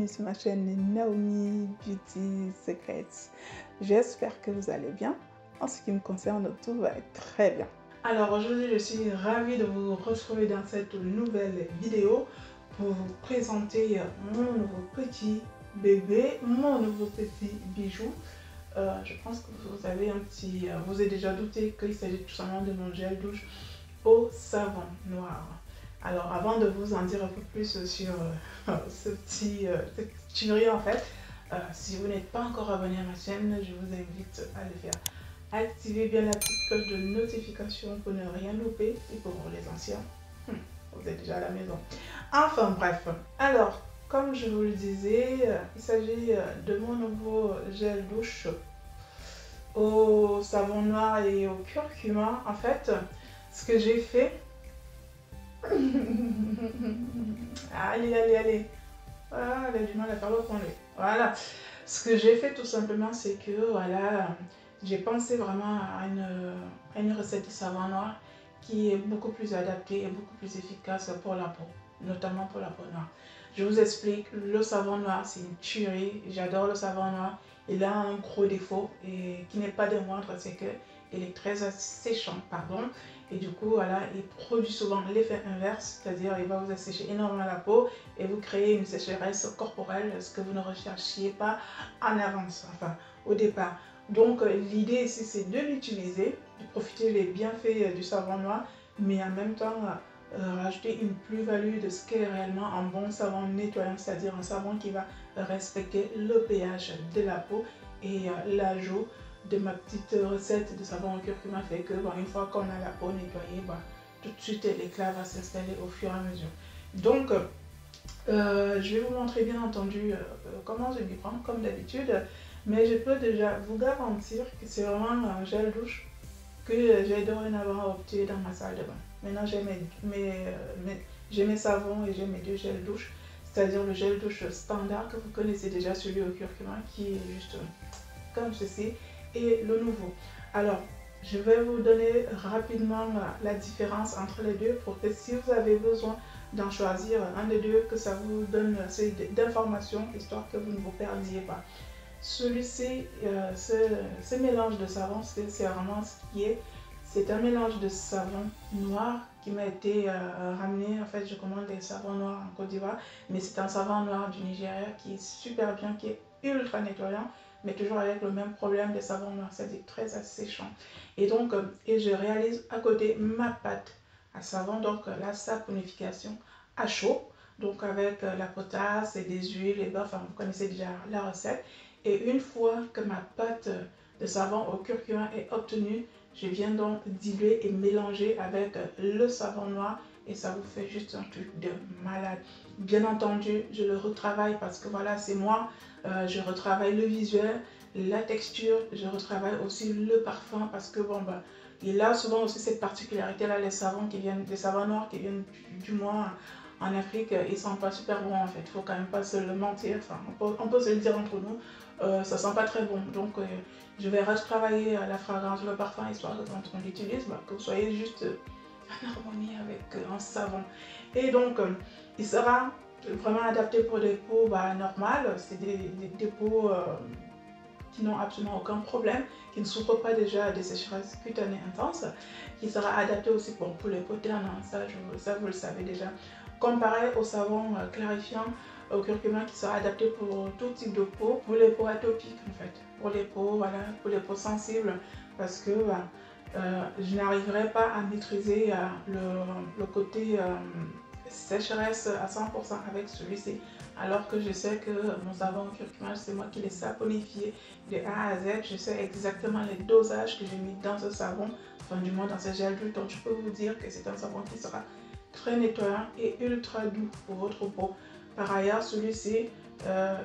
bienvenue sur ma chaîne Naomi Beauty Secrets. J'espère que vous allez bien. En ce qui me concerne, tout va très bien. Alors aujourd'hui, je suis ravie de vous retrouver dans cette nouvelle vidéo pour vous présenter mon nouveau petit bébé, mon nouveau petit bijou. Je pense que vous avez vous êtes déjà douté qu'il s'agit tout simplement de mon gel douche au savon noir. Alors avant de vous en dire un peu plus sur cette tuerie en fait, si vous n'êtes pas encore abonné à ma chaîne, je vous invite à le faire. Activez bien la petite cloche de notification pour ne rien louper et pour les anciens, vous êtes déjà à la maison. Enfin bref, alors comme je vous le disais, il s'agit de mon nouveau gel douche au savon noir et au curcuma. En fait, ce que j'ai fait, allez. Ah, elle a du mal à faire le point. Voilà. Ce que j'ai fait tout simplement, c'est que voilà, j'ai pensé vraiment à une recette de savon noir qui est beaucoup plus adaptée et beaucoup plus efficace pour la peau, notamment pour la peau noire. Je vous explique, le savon noir, c'est une tuerie. J'adore le savon noir. Il a un gros défaut et qui n'est pas des moindres, c'est que il est très asséchant, et du coup voilà, il produit souvent l'effet inverse, c'est-à-dire il va vous assécher énormément la peau et vous créer une sécheresse corporelle, ce que vous ne recherchiez pas en avance, enfin au départ. Donc l'idée ici, c'est de l'utiliser, de profiter des bienfaits du savon noir, mais en même temps rajouter une plus-value de ce qu'est réellement un bon savon nettoyant, c'est-à-dire un savon qui va respecter le pH de la peau. Et l'ajout de ma petite recette de savon au curcuma fait que une fois qu'on a la peau nettoyée, tout de suite l'éclat va s'installer au fur et à mesure. Donc je vais vous montrer bien entendu comment je m'y prends comme d'habitude, mais je peux déjà vous garantir que c'est vraiment un gel douche que j'ai dorénavant opté dans ma salle de bain. Maintenant j'ai mes savons et j'ai mes deux gels douche, c'est-à-dire le gel douche standard que vous connaissez déjà, celui au curcuma qui est juste comme ceci, et le nouveau. Alors je vais vous donner rapidement la différence entre les deux pour que si vous avez besoin d'en choisir un des deux, que ça vous donne assez d'informations histoire que vous ne vous perdiez pas. Celui-ci, ce mélange de savon, c'est vraiment ce qui est. C'est un mélange de savon noir qui m'a été ramené. En fait, je commande des savons noirs en Côte d'Ivoire, mais c'est un savon noir du Nigeria qui est super bien, qui est ultra nettoyant, mais toujours avec le même problème des savons noirs, c'est-à-dire très asséchant. Et donc, je réalise à côté ma pâte à savon, donc la saponification à chaud, donc avec la potasse et des huiles, et enfin vous connaissez déjà la recette. Et une fois que ma pâte de savon au curcuma est obtenue, je viens donc diluer et mélanger avec le savon noir et ça vous fait juste un truc de malade. Bien entendu, je le retravaille parce que voilà, c'est moi. Je retravaille le visuel, la texture, je retravaille aussi le parfum parce que il a souvent aussi cette particularité là, les savons noirs qui viennent du moins en Afrique, ils sont pas super bons en fait. Il faut quand même pas se le mentir, enfin on peut se le dire entre nous, ça sent pas très bon. Donc je vais retravailler la fragrance, le parfum, histoire que quand on l'utilise, que vous soyez juste en harmonie avec un savon. Et donc il sera vraiment adapté pour des peaux normales, c'est des peaux qui n'ont absolument aucun problème, qui ne souffrent pas déjà des sécheresses cutanées intenses, qui sera adapté aussi pour les peaux ternes, ça vous le savez déjà. Comparé au savon clarifiant au curcuma qui sera adapté pour tout type de peau, pour les peaux atopiques en fait, pour les peaux, pour les peaux sensibles, parce que je n'arriverai pas à maîtriser le côté sécheresse à 100% avec celui-ci, alors que je sais que mon savon au curcuma, c'est moi qui l'ai saponifié de A à Z, je sais exactement les dosages que j'ai mis dans ce savon, enfin du moins dans ce gel douche, donc je peux vous dire que c'est un savon qui sera très nettoyant et ultra doux pour votre peau. Par ailleurs, celui-ci,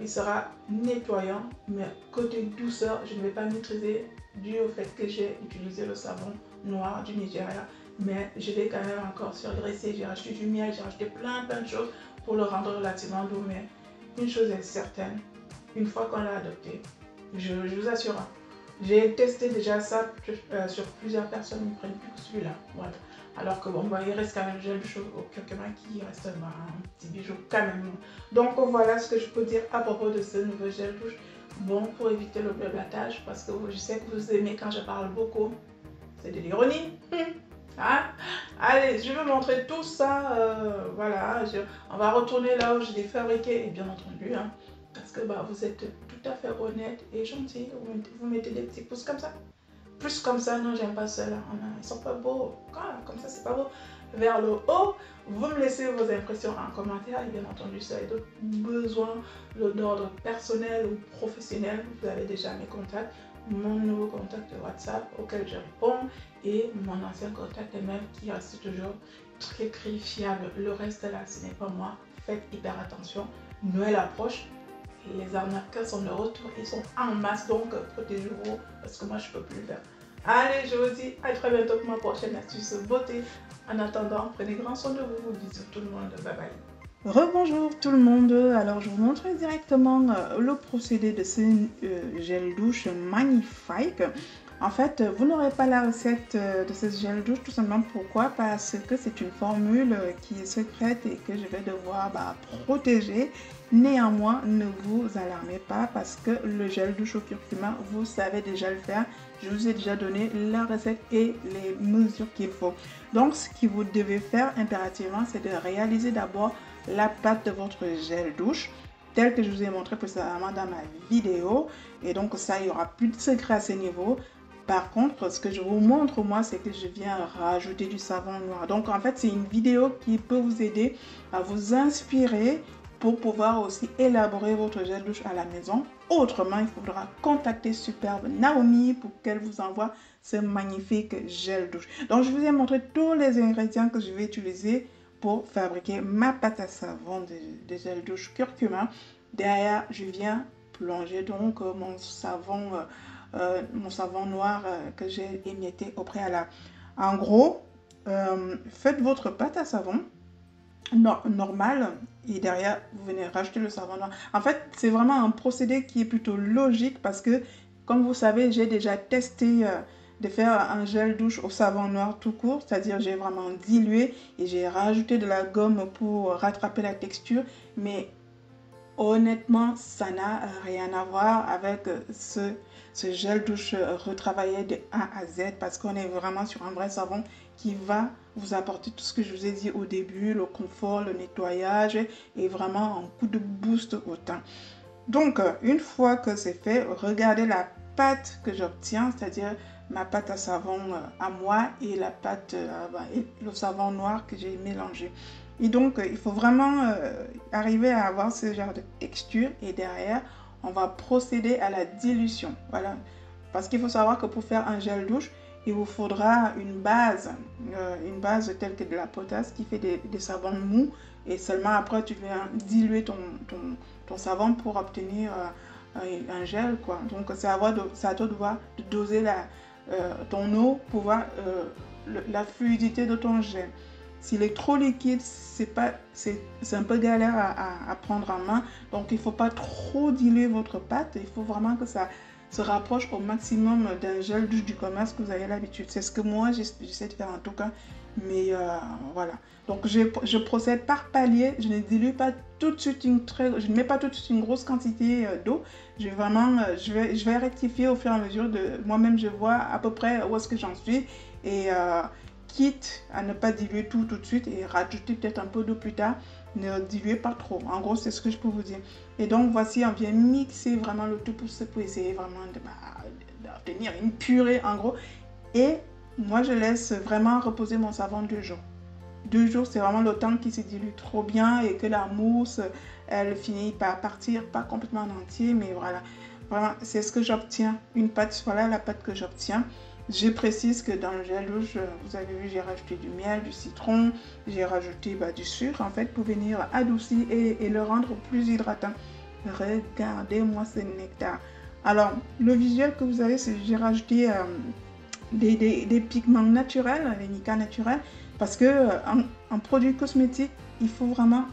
il sera nettoyant, mais côté douceur, je ne vais pas maîtriser dû au fait que j'ai utilisé le savon noir du Nigeria, mais je vais quand même encore surgraisser. J'ai rajouté du miel, j'ai rajouté plein de choses pour le rendre relativement doux, mais une chose est certaine, une fois qu'on l'a adopté, je vous assure, J'ai testé déjà ça sur plusieurs personnes, ils ne prennent plus que celui-là. Voilà. Alors que bon, bah, il reste quand même le gel douche au curcuma qui reste bah, un petit bijou quand même. Donc voilà ce que je peux dire à propos de ce nouveau gel douche. Bon, pour éviter le blablatage, parce que je sais que vous aimez quand je parle beaucoup. C'est de l'ironie. Hein? Allez, je vais vous montrer tout ça. Voilà, on va retourner là où je l'ai fabriqué. Et bien entendu, hein, parce que bah, vous êtes tout à fait honnête et gentil. Vous mettez des petits pouces comme ça. Plus comme ça, non, j'aime pas ceux-là. Ils sont pas beaux. Comme ça, c'est pas beau. Vers le haut, vous me laissez vos impressions en commentaire. Et bien entendu, si vous avez d'autres besoins d'ordre personnel ou professionnel, vous avez déjà mes contacts. Mon nouveau contact de WhatsApp auquel je réponds et mon ancien contact même qui reste toujours très fiable. Le reste là, ce n'est pas moi. Faites hyper attention. Noël approche. Les arnaqueurs sont de retour, ils sont en masse, donc protégez-vous parce que moi je peux plus le faire. Allez, je vous dis à très bientôt pour ma prochaine astuce beauté. En attendant, prenez grand soin de vous. Bisous tout le monde, bye bye. Rebonjour tout le monde, alors je vous montre directement le procédé de ce gel douche magnifique. En fait, vous n'aurez pas la recette de ce gel douche, tout simplement pourquoi? Parce que c'est une formule qui est secrète et que je vais devoir protéger. Néanmoins, ne vous alarmez pas parce que le gel douche au curcuma, vous savez déjà le faire. Je vous ai déjà donné la recette et les mesures qu'il faut. Donc, ce que vous devez faire impérativement, c'est de réaliser d'abord la pâte de votre gel douche tel que je vous ai montré précédemment dans ma vidéo. Et donc, ça, il n'y aura plus de secret à ce niveau. Par contre, ce que je vous montre, moi, c'est que je viens rajouter du savon noir. Donc, en fait, c'est une vidéo qui peut vous aider à vous inspirer pour pouvoir aussi élaborer votre gel douche à la maison. Autrement, il faudra contacter Superbe Naomi pour qu'elle vous envoie ce magnifique gel douche. Donc, je vous ai montré tous les ingrédients que je vais utiliser pour fabriquer ma pâte à savon de gel douche curcuma. Derrière, je viens plonger donc mon savon noir que j'ai émietté au préalable. En gros, faites votre pâte à savon normal et derrière vous venez rajouter le savon noir. En fait, c'est vraiment un procédé qui est plutôt logique parce que comme vous savez, j'ai déjà testé de faire un gel douche au savon noir tout court, c'est-à-dire j'ai vraiment dilué et j'ai rajouté de la gomme pour rattraper la texture, mais honnêtement, ça n'a rien à voir avec ce gel douche retravaillé de A à Z parce qu'on est vraiment sur un vrai savon qui va vous apporter tout ce que je vous ai dit au début, le confort, le nettoyage et vraiment un coup de boost au teint. Donc, une fois que c'est fait, regardez la pâte que j'obtiens, c'est-à-dire ma pâte à savon à moi et la pâte, et le savon noir que j'ai mélangé. Et donc, il faut vraiment arriver à avoir ce genre de texture et derrière, on va procéder à la dilution. Voilà. Parce qu'il faut savoir que pour faire un gel douche, il vous faudra une base telle que de la potasse qui fait des savons mous et seulement après tu viens diluer ton savon pour obtenir un gel, quoi. Donc, c'est à toi de voir, de doser ton eau pour voir la fluidité de ton gel. S'il est trop liquide, c'est un peu galère à prendre en main. Donc, il ne faut pas trop diluer votre pâte. Il faut vraiment que ça se rapproche au maximum d'un gel douche du commerce que vous avez l'habitude. C'est ce que moi, j'essaie de faire en tout cas. Mais voilà. Donc, je procède par palier. Je ne dilue pas tout de suite je ne mets pas tout de suite une grosse quantité d'eau. Je vais rectifier au fur et à mesure de moi-même. Je vois à peu près où est-ce que j'en suis. Et quitte à ne pas diluer tout de suite et rajouter peut-être un peu d'eau plus tard, ne diluez pas trop. En gros, c'est ce que je peux vous dire. Et donc, voici, on vient mixer vraiment le tout pour essayer vraiment d'obtenir une purée, en gros. Et moi, je laisse vraiment reposer mon savon 2 jours. 2 jours, c'est vraiment le temps qui se dilue trop bien et que la mousse, elle finit par partir, pas complètement en entier, mais voilà. Vraiment, c'est ce que j'obtiens. Une pâte, voilà la pâte que j'obtiens. Je précise que dans le gel douche, vous avez vu, j'ai rajouté du miel, du citron, j'ai rajouté du sucre en fait pour venir adoucir et le rendre plus hydratant. Regardez-moi ce nectar. Alors, le visuel que vous avez, c'est que j'ai rajouté des pigments naturels, des nicas naturels, parce que en produit cosmétique, il faut vraiment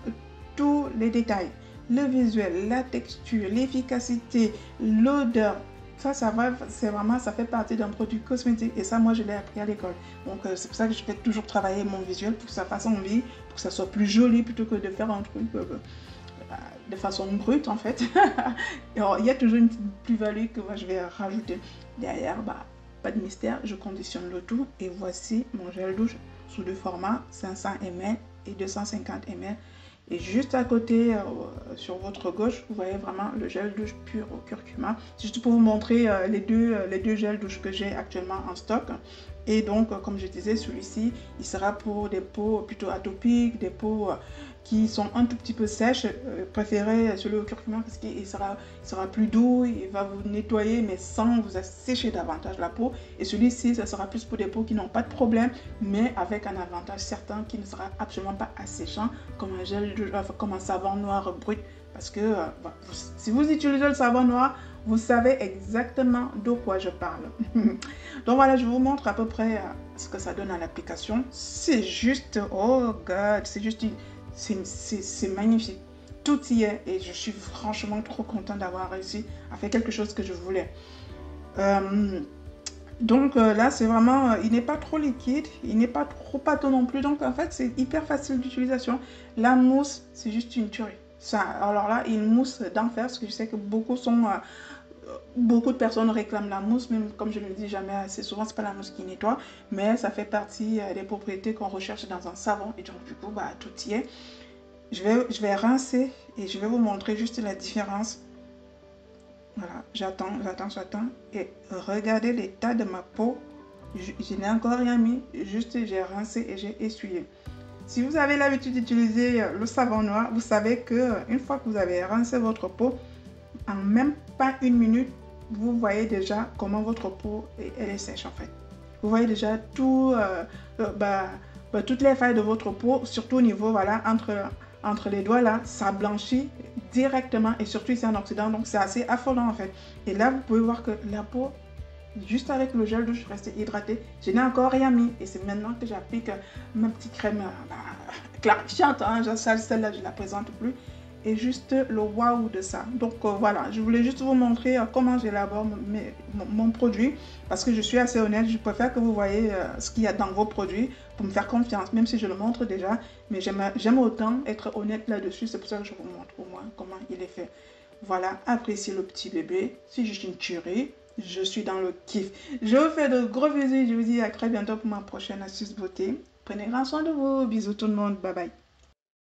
tous les détails. Le visuel, la texture, l'efficacité, l'odeur. Ça va, c'est vraiment, ça fait partie d'un produit cosmétique. Et ça, moi, je l'ai appris à l'école. Donc, c'est pour ça que je fais toujours travailler mon visuel pour que ça fasse envie, pour que ça soit plus joli plutôt que de faire un truc de façon brute, en fait. Alors, il y a toujours une petite plus-value que moi, je vais rajouter derrière. Bah, pas de mystère, je conditionne le tout. Et voici mon gel douche sous deux formats, 500 ml et 250 ml. Et juste à côté, sur votre gauche, vous voyez vraiment le gel douche pur au curcuma. C'est juste pour vous montrer les deux gels douche que j'ai actuellement en stock. Et donc, comme je disais, celui-ci, il sera pour des peaux plutôt atopiques, des peaux qui sont un tout petit peu sèches. Préférez celui au curcuma parce qu'il sera plus doux, il va vous nettoyer, mais sans vous assécher davantage la peau. Et celui-ci, ça sera plus pour des peaux qui n'ont pas de problème, mais avec un avantage certain qui ne sera absolument pas asséchant, comme un gel, comme un savon noir brut. Parce que si vous utilisez le savon noir, vous savez exactement de quoi je parle. Donc voilà, je vous montre à peu près ce que ça donne à l'application. C'est juste, oh god, c'est juste, c'est magnifique. Tout y est et je suis franchement trop contente d'avoir réussi à faire quelque chose que je voulais. Donc là, c'est vraiment, il n'est pas trop liquide, il n'est pas trop pâteux non plus. Donc en fait, c'est hyper facile d'utilisation. La mousse, c'est juste une tuerie. Ça, alors là, une mousse d'enfer, parce que je sais que beaucoup de personnes réclament la mousse, même comme je le dis jamais assez souvent, c'est pas la mousse qui nettoie, mais ça fait partie des propriétés qu'on recherche dans un savon. Et donc du coup, bah, tout y est. Je vais rincer et je vais vous montrer juste la différence. Voilà, j'attends. Et regardez l'état de ma peau. Je n'ai encore rien mis, juste j'ai rincé et j'ai essuyé. Si vous avez l'habitude d'utiliser le savon noir, vous savez que une fois que vous avez rincé votre peau, en même pas une minute, vous voyez déjà comment votre peau elle est sèche en fait. Vous voyez déjà tout, toutes les failles de votre peau, surtout au niveau, voilà, entre les doigts là, ça blanchit directement et surtout ici en Occident, donc c'est assez affolant en fait. Et là, vous pouvez voir que la peau, juste avec le gel douche, reste hydratée. Je n'ai encore rien mis et c'est maintenant que j'applique ma petite crème clarifiante, hein, celle-là je ne la présente plus. Et juste le waouh de ça. Donc voilà, je voulais juste vous montrer comment j'élabore mon produit parce que je suis assez honnête, je préfère que vous voyez ce qu'il y a dans vos produits pour me faire confiance, même si je le montre déjà, mais j'aime autant être honnête là-dessus, c'est pour ça que je vous montre au moins comment il est fait. Voilà, appréciez le petit bébé, c'est juste une tuerie, je suis dans le kiff. Je vous fais de gros bisous, je vous dis à très bientôt pour ma prochaine astuce beauté. Prenez grand soin de vous, bisous tout le monde, bye bye.